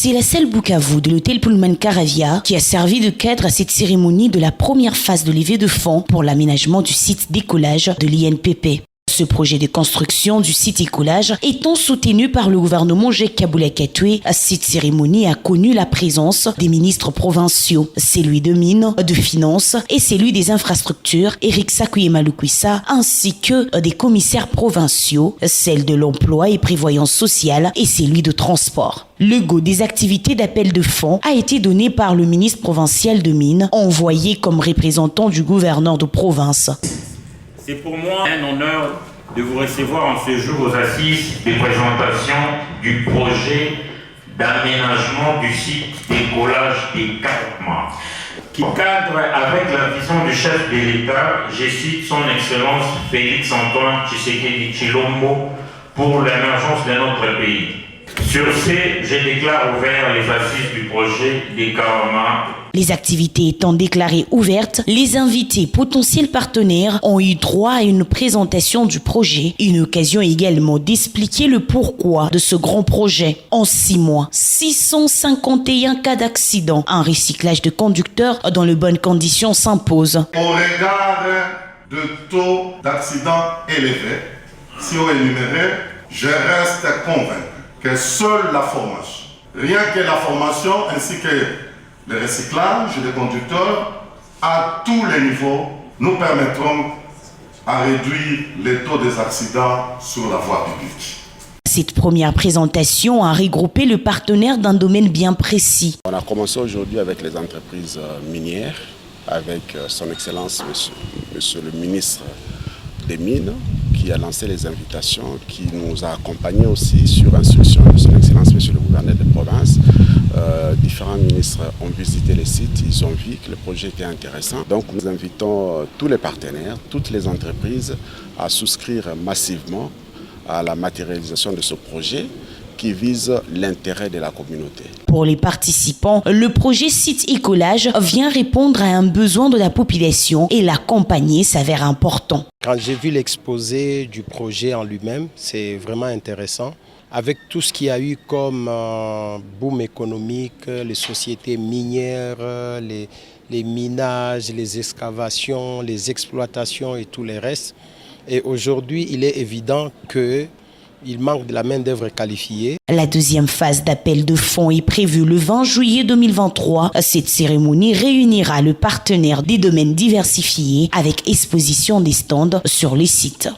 C'est la salle Bukavu de l'hôtel Pullman Caravia qui a servi de cadre à cette cérémonie de la première phase de levée de fonds pour l'aménagement du site d'écolage de l'INPP. Ce projet de construction du site écolage étant soutenu par le gouvernement Jacques Kabila Kato, cette cérémonie a connu la présence des ministres provinciaux, celui de Mines, de Finances et celui des Infrastructures, Eric Sakuyema Lukwisa, ainsi que des commissaires provinciaux, celle de l'Emploi et Prévoyance sociale et celui de Transport. Le go des activités d'appel de fonds a été donné par le ministre provincial de Mines, envoyé comme représentant du gouverneur de province. C'est pour moi un honneur de vous recevoir en ce jour aux assises de présentation du projet d'aménagement du site d'écolage des Campements, qui cadre avec la vision du chef de l'État, je cite son Excellence Félix Antoine Tshisekedi Tshilombo, pour l'émergence de notre pays. Sur ce, je déclare ouvert les assises du projet des Campements. Les activités étant déclarées ouvertes, les invités potentiels partenaires ont eu droit à une présentation du projet, une occasion également d'expliquer le pourquoi de ce grand projet. En 6 mois, 651 cas d'accident, un recyclage de conducteurs dans de bonnes conditions s'impose. Au regard de taux d'accident élevés, si on énumérait, je reste convaincu que seule la formation, rien que la formation ainsi que le recyclage des conducteurs à tous les niveaux nous permettront à réduire les taux des accidents sur la voie publique. Cette première présentation a regroupé le partenaire d'un domaine bien précis. On a commencé aujourd'hui avec les entreprises minières, avec son Excellence, monsieur le ministre des Mines, qui a lancé les invitations, qui nous a accompagnés aussi sur instruction de son Excellence, monsieur le gouverneur de province. Différents ministres ont visité les sites, ils ont vu que le projet était intéressant. Donc nous invitons tous les partenaires, toutes les entreprises à souscrire massivement à la matérialisation de ce projet qui vise l'intérêt de la communauté. Pour les participants, le projet Site Écolage vient répondre à un besoin de la population et l'accompagner s'avère important. Quand j'ai vu l'exposé du projet en lui-même, c'est vraiment intéressant. Avec tout ce qu'il y a eu comme boom économique, les sociétés minières, les minages, les excavations, les exploitations et tout le reste. Et aujourd'hui, il est évident qu'il manque de la main-d'œuvre qualifiée. La deuxième phase d'appel de fonds est prévue le 20 juillet 2023. Cette cérémonie réunira le partenaire des domaines diversifiés avec exposition des stands sur les sites.